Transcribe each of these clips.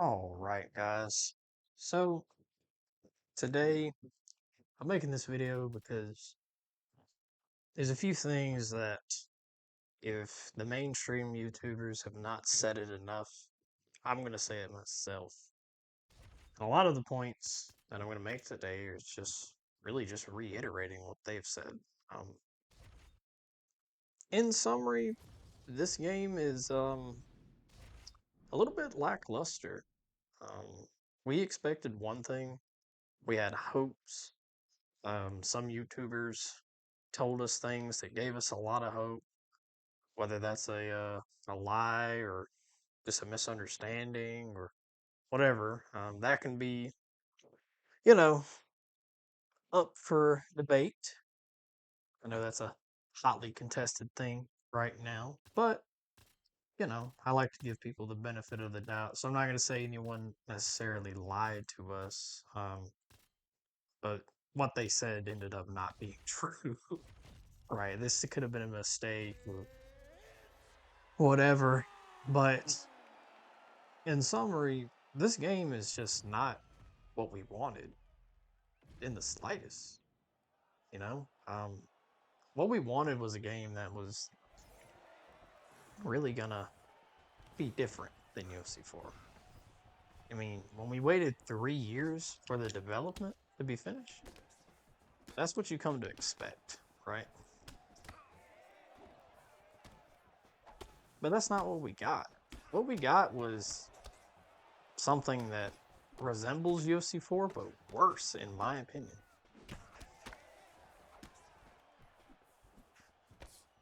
All right, guys. So today I'm making this video because there's a few things that if the mainstream YouTubers have not said it enough, I'm going to say it myself. And a lot of the points that I'm going to make today is just really just reiterating what they've said. Um, in summary, this game is a little bit lackluster. We expected one thing, we had hopes. Some YouTubers told us things that gave us a lot of hope, whether that's a lie or just a misunderstanding or whatever. That can be, you know, up for debate. I know that's a hotly contested thing right now, but I like to give people the benefit of the doubt. So I'm not going to say anyone necessarily lied to us, but what they said ended up not being true. Right? This could have been a mistake or whatever. But in summary, this game is just not what we wanted in the slightest. You know, what we wanted was a game that was really gonna be different than UFC 4. I mean, when we waited 3 years for the development to be finished, that's what you come to expect, right? But that's not what we got. What we got was something that resembles UFC 4, but worse, in my opinion.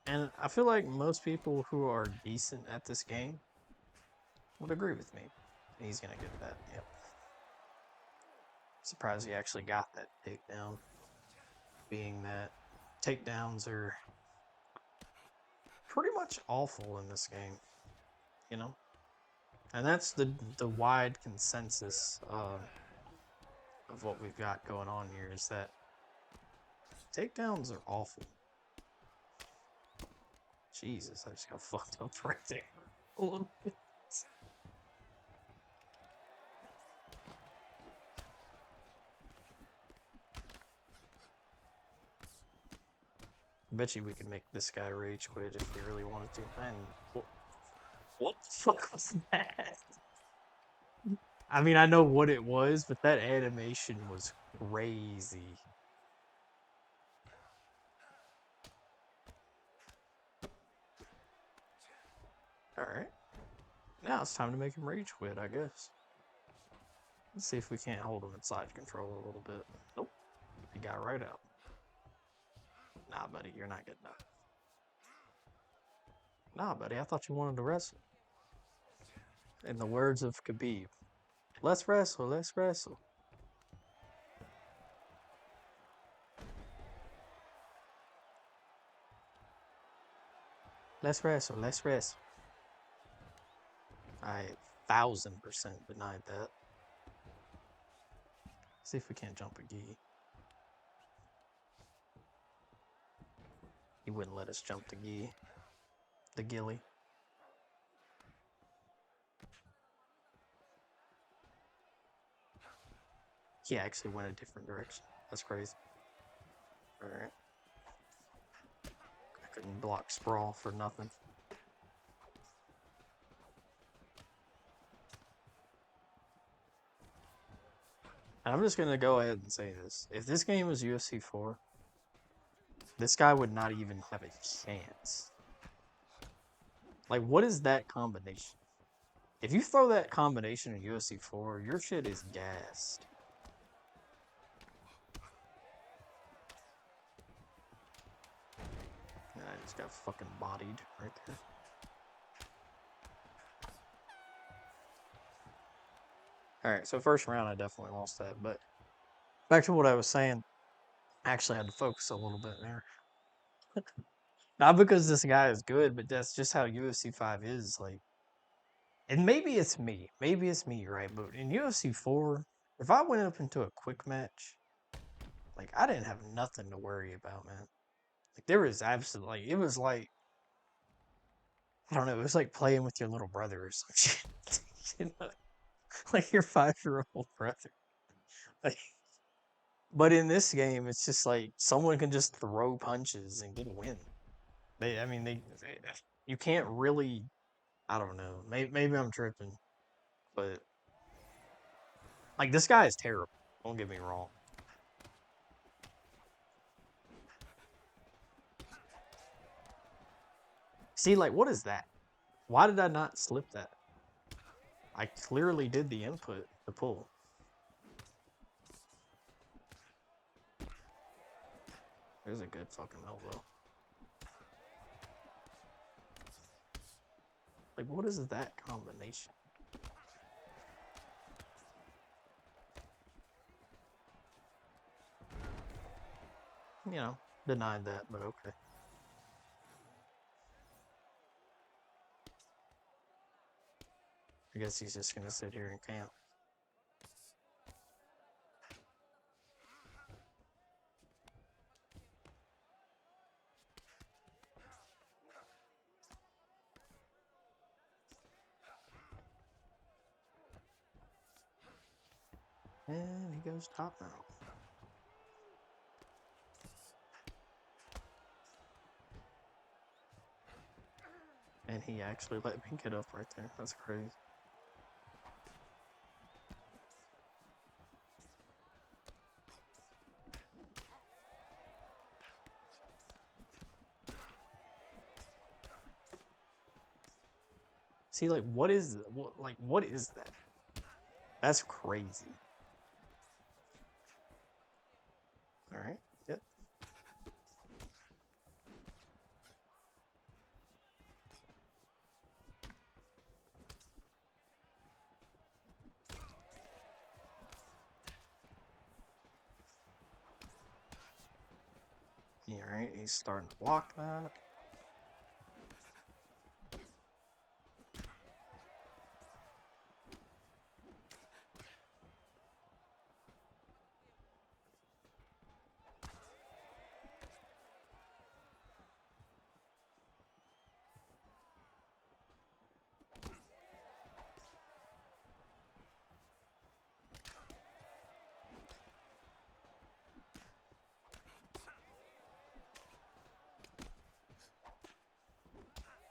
And I feel like most people who are decent at this game would agree with me. He's gonna get that. Yep. Surprised he actually got that takedown. Being that takedowns are pretty much awful in this game, you know. And that's the wide consensus of what we've got going on here is that takedowns are awful. Jesus, I just got fucked up right there. A little bit. Bet you we could make this guy rage quit if we really wanted to. And what the fuck was that? I mean, I know what it was, but that animation was crazy. Alright. Now it's time to make him rage quit, I guess. Let's see if we can't hold him inside control a little bit. Nope. He got right out. Nah, buddy, you're not getting up. Nah, buddy, I thought you wanted to wrestle. In the words of Khabib, let's wrestle, let's wrestle. Let's wrestle, let's wrestle. I 1000% denied that. See if we can't jump a gi. He wouldn't let us jump the gi. The gilly. He actually went a different direction. That's crazy. Alright. I couldn't block sprawl for nothing. And I'm just gonna go ahead and say this. If this game was UFC 4, this guy would not even have a chance. Like, what is that combination? If you throw that combination in UFC 4, your shit is gassed. And I just got fucking bodied right there. Alright, so first round I definitely lost that, but back to what I was saying. I actually had to focus a little bit there. Not because this guy is good, but that's just how UFC 5 is. Like, and maybe it's me. Maybe it's me, right? But in UFC 4, if I went up into a quick match, like, I didn't have nothing to worry about, man. Like, there was absolutely, like, it was like, I don't know, it was like playing with your little brother or some shit. You know? like your 5-year-old brother. Like, but in this game, it's just like someone can just throw punches and get a win. I mean, you can't really. I don't know. Maybe I'm tripping, but like this guy is terrible. Don't get me wrong. See, like, what is that? Why did I not slip that? I clearly did the input to pull. There's a good fucking elbow. Like, what is that combination? You know, denied that, but okay. I guess he's just gonna sit here and camp. And he goes top now. And he actually let me get up right there. That's crazy. See, like, what is what is that? That's crazy. All right. Yep. All right. He's starting to block that.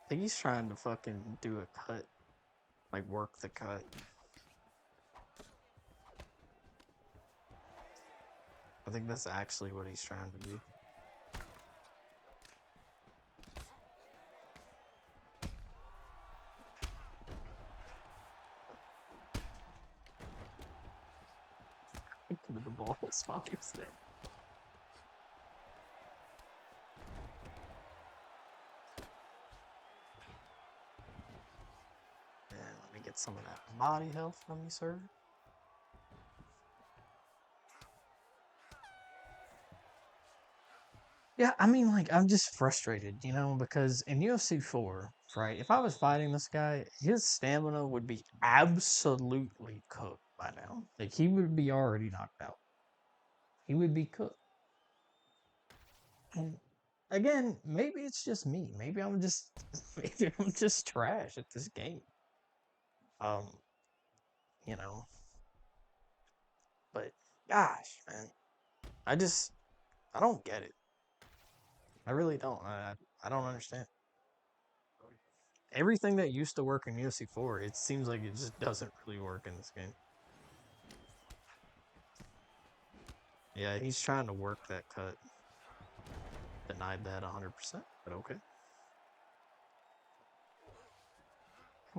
I think he's trying to fucking do a cut, like work the cut. I think that's actually what he's trying to do. Into the balls while he was there. And let me get some of that body health from you, sir. Yeah, I mean, like, I'm just frustrated, you know, because in UFC 4, right, if I was fighting this guy, his stamina would be absolutely cooked by now. Like, he would be already knocked out. He would be cooked. And again, maybe it's just me. Maybe I'm just, maybe I'm just trash at this game. Um, you know, but gosh, man, I just, I don't get it. I really don't. I don't understand. Everything that used to work in UFC 4, it seems like it just doesn't really work in this game. Yeah, he's trying to work that cut. Denied that 100%, but okay.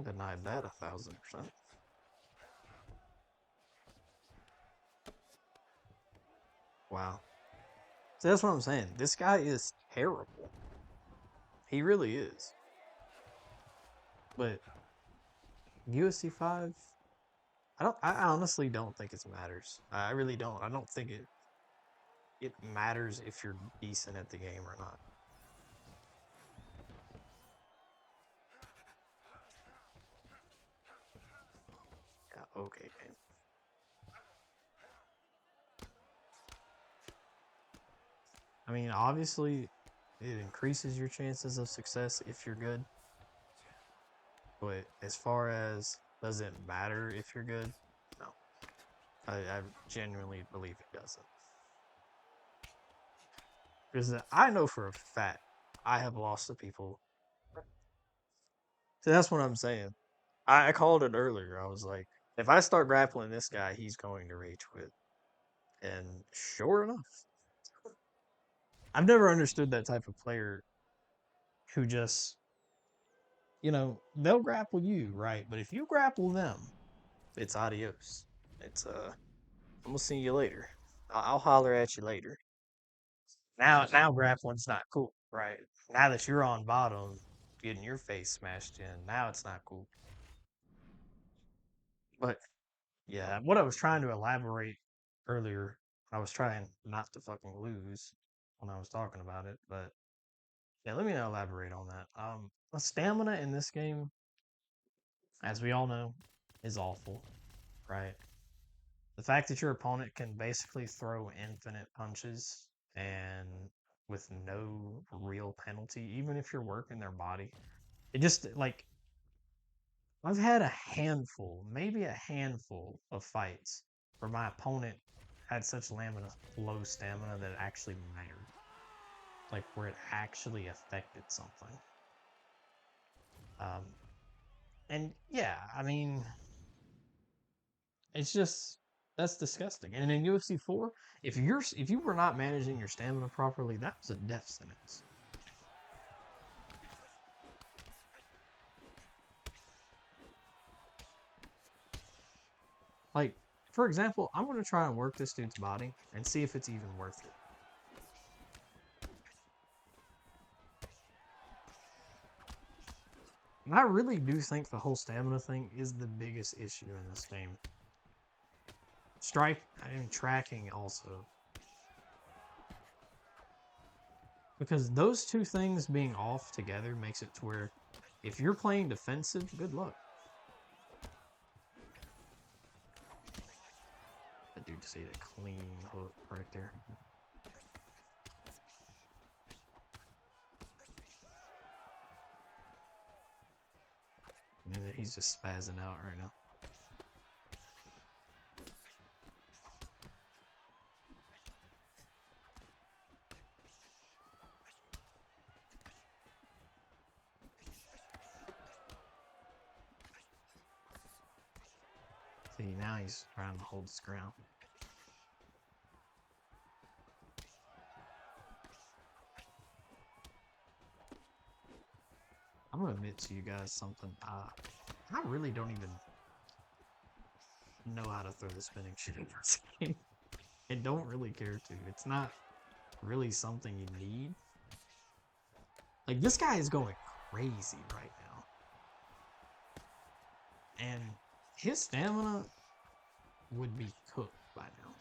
Denied that 1,000%. Wow. So that's what I'm saying. This guy is terrible. He really is. But UFC 5, I honestly don't think it matters. I really don't. I don't think it matters if you're decent at the game or not. Yeah, okay, man. I mean, obviously, it increases your chances of success if you're good. But as far as Does it matter if you're good? No. I genuinely believe it doesn't. Because I know for a fact I have lost to people. So that's what I'm saying. I called it earlier. I was like, if I start grappling this guy, he's going to rage quit. And sure enough, I've never understood that type of player who just, they'll grapple you, right? But if you grapple them, it's adios. It's I'm gonna see you later. I'll holler at you later. Now grappling's not cool, right? Now that you're on bottom, getting your face smashed in, now it's not cool. But yeah, what I was trying to elaborate earlier, I was trying not to fucking lose when I was talking about it, but yeah, let me elaborate on that. The stamina in this game, as we all know, is awful, right? The fact that your opponent can basically throw infinite punches and with no real penalty, even if you're working their body, it just like I've had a handful, maybe a handful of fights where my opponent had such low stamina that it actually mattered. Like where it actually affected something. Um, and yeah, I mean, it's just that's disgusting. And in UFC 4, if you were not managing your stamina properly, that was a death sentence. Like, for example, I'm gonna try and work this dude's body and see if it's even worth it. And I really do think the whole stamina thing is the biggest issue in this game. Strike and tracking also. Because those two things being off together makes it to where if you're playing defensive, good luck. That dude just ate a clean hook right there. And he's just spazzing out right now. See, now he's trying to hold his ground. I'm gonna admit to you guys something. I really don't even know how to throw the spinning shit in this game. I don't really care to. It's not really something you need. Like, this guy is going crazy right now. And his stamina would be cooked by now.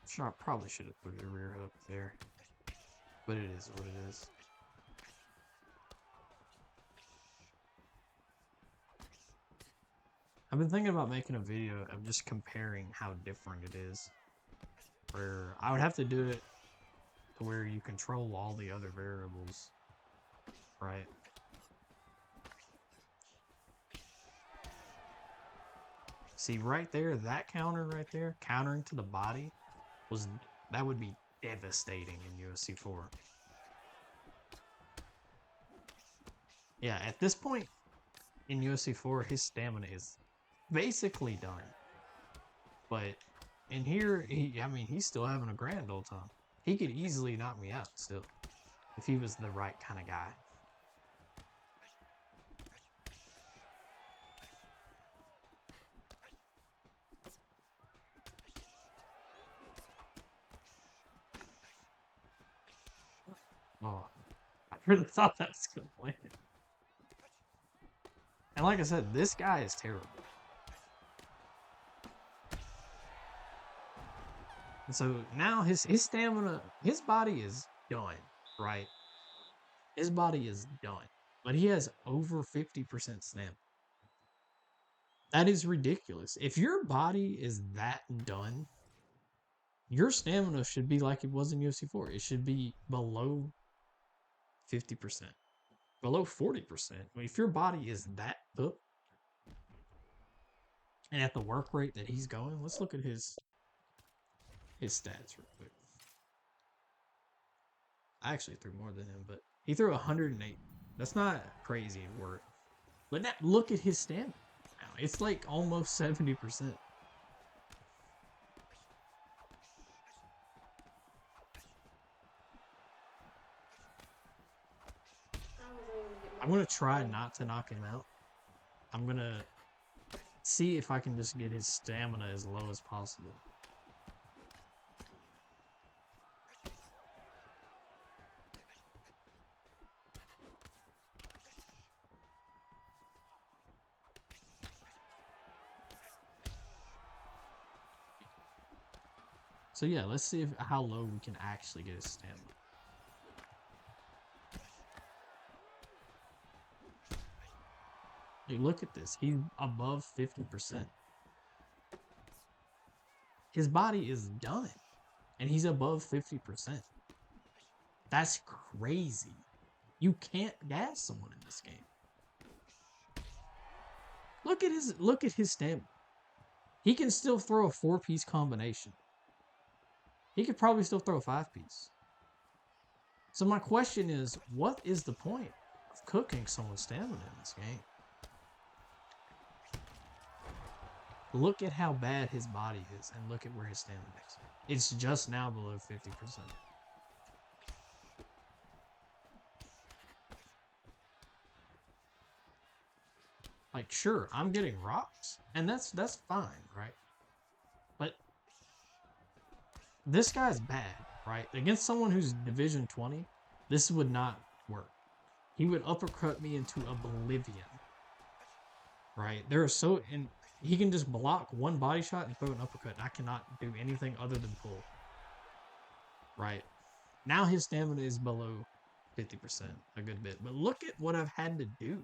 Sure, I probably should have put a rear hook there. But it is what it is. I've been thinking about making a video of just comparing how different it is. Where I would have to do it to where you control all the other variables, right? See, right there, that counter right there, countering to the body, that would be devastating in UFC 4. Yeah, at this point in UFC 4, his stamina is basically done. But in here, he's still having a grand old time. He could easily knock me out still if he was the right kind of guy. Oh, I really thought that was going to land. And like I said, this guy is terrible. And so now his stamina, his body is done, right? His body is done. But he has over 50% stamina. That is ridiculous. If your body is that done, your stamina should be like it was in UFC 4. It should be below 50%. Below 40%. I mean, if your body is that up and at the work rate that he's going, let's look at his stats real quick. I actually threw more than him, but he threw 108. That's not crazy work. But now, look at his stamina. Now it's like almost 70%. I'm gonna try not to knock him out. I'm gonna see if I can just get his stamina as low as possible. So yeah, let's see how low we can actually get his stamina. Hey, look at this. He's above 50%. His body is done, and he's above 50%. That's crazy. You can't gas someone in this game. Look at his stamina. He can still throw a 4-piece combination. He could probably still throw a 5-piece. So my question is, what is the point of cooking someone's stamina in this game? Look at how bad his body is, and look at where his stamina is. It's just now below 50%. Like, sure, I'm getting rocks, and that's fine, right? But this guy's bad, right? Against someone who's Division 20, this would not work. He would uppercut me into oblivion, right? And he can just block one body shot and throw an uppercut. I cannot do anything other than pull, right? Now his stamina is below 50%, a good bit. But look at what I've had to do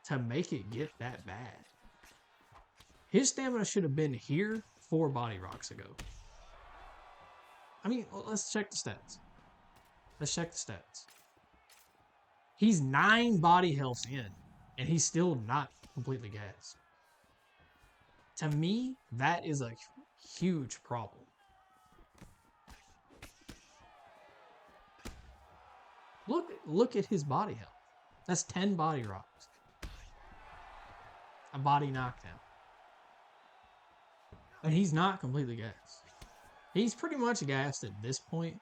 to make it get that bad. His stamina should have been here 4 body rocks ago. I mean, let's check the stats. He's 9 body health in, and he's still not completely gassed. To me, that is a huge problem. Look at his body health. That's 10 body rocks. A body knockdown. And he's not completely gassed. He's pretty much gassed at this point,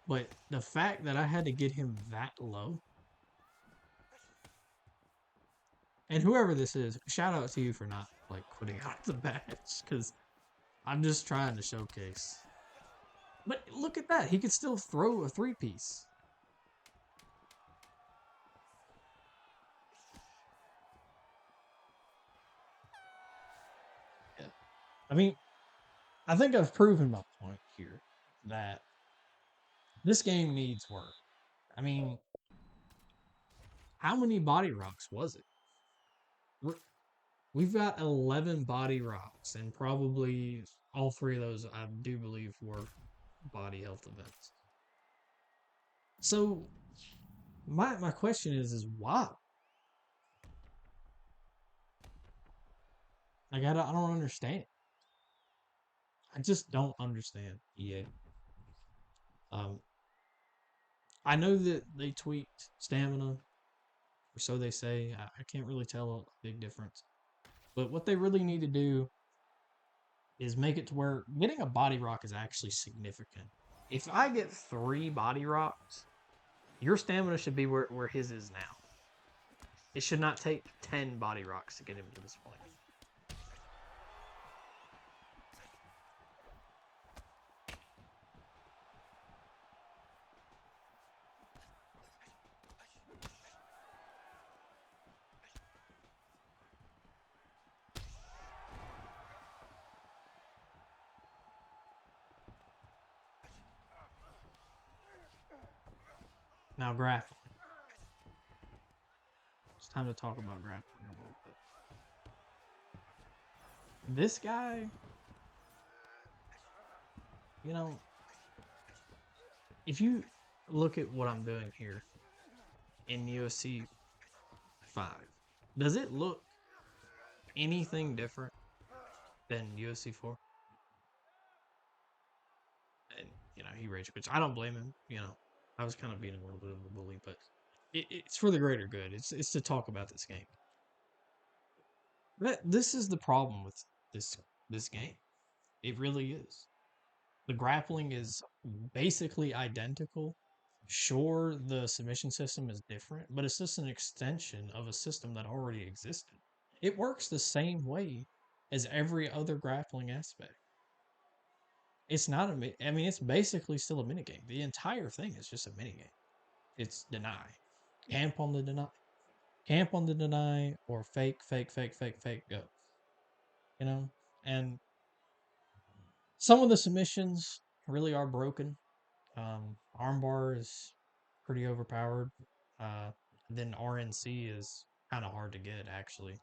but the fact that I had to get him that low. And whoever this is, shout out to you for not like quitting out the match, because I'm just trying to showcase. But look at that. He could still throw a 3-piece. Yeah. I mean, I think I've proven my point here that this game needs work. I mean, how many body rocks was it? We've got 11 body rocks, and probably all 3 of those, I do believe, were body health events. So, my question is why? Like, I don't understand. I just don't understand EA. I know that they tweaked stamina, or so they say. I can't really tell a big difference. But what they really need to do is make it to where getting a body rock is actually significant. If I get 3 body rocks, your stamina should be where his is now. It should not take 10 body rocks to get him to this point. Now, grappling. It's time to talk about grappling a little bit. This guy, you know, if you look at what I'm doing here, in UFC 5. Does it look anything different than UFC 4? And he rage quits. I don't blame him. I was kind of being a little bit of a bully, but it's for the greater good. It's to talk about this game. This is the problem with this game. It really is. The grappling is basically identical. Sure, the submission system is different, but it's just an extension of a system that already existed. It works the same way as every other grappling aspect. It's not I mean, it's basically still a minigame. The entire thing is just a minigame. It's deny. Camp on the deny. Camp on the deny or fake, fake, fake, fake, fake, go. You know? And some of the submissions really are broken. Armbar is pretty overpowered. Uh, then RNC is kind of hard to get, actually.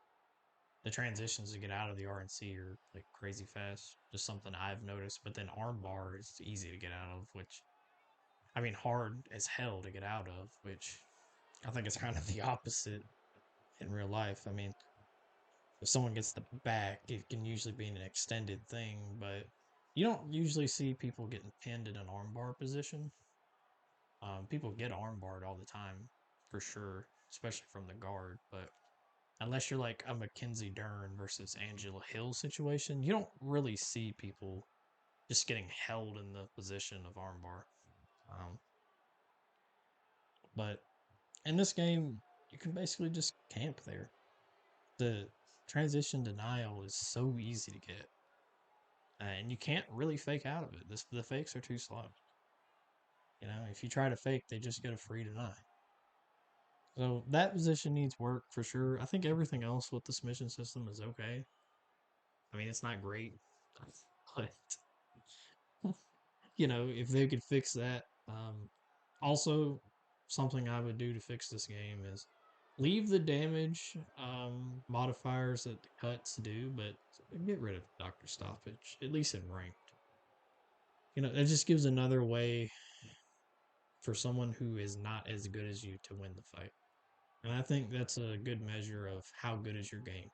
The transitions to get out of the RNC are like crazy fast. Just something I've noticed. But then armbar is easy to get out of, which, I mean, hard as hell to get out of, which I think it's kind of the opposite in real life. I mean, if someone gets the back, it can usually be an extended thing, but you don't usually see people getting pinned in an armbar position. People get armbarred all the time, for sure, especially from the guard. But unless you're like a Mackenzie Dern versus Angela Hill situation, you don't really see people just getting held in the position of armbar. Um, but in this game, you can basically just camp there. The transition denial is so easy to get, and you can't really fake out of it. The fakes are too slow. If you try to fake, they just get a free deny. So that position needs work for sure. I think everything else with the submission system is okay. I mean, it's not great, but if they could fix that. Also, something I would do to fix this game is leave the damage modifiers that the cuts do, but get rid of Doctor Stoppage, at least in ranked. That just gives another way for someone who is not as good as you to win the fight. And I think that's a good measure of how good is your game.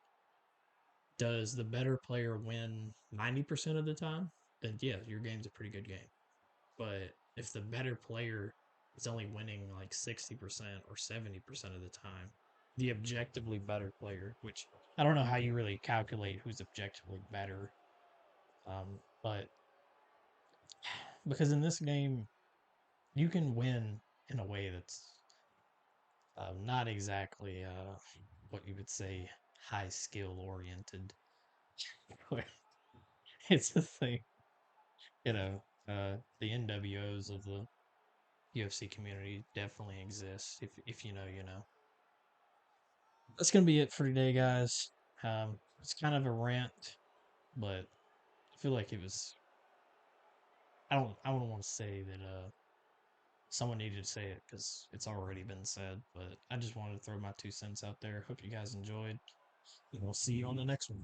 Does the better player win 90% of the time? Then yeah, your game's a pretty good game. But if the better player is only winning like 60% or 70% of the time, the objectively better player, which I don't know how you really calculate who's objectively better, but because in this game, you can win in a way that's not exactly what you would say high skill oriented. It's a thing, the NWOs of the UFC community definitely exist. If you know, you know. That's gonna be it for today, guys. It's kind of a rant, but I feel like it was. I don't want to say that someone needed to say it because it's already been said, but I just wanted to throw my 2 cents out there. Hope you guys enjoyed, and we'll see you on the next one.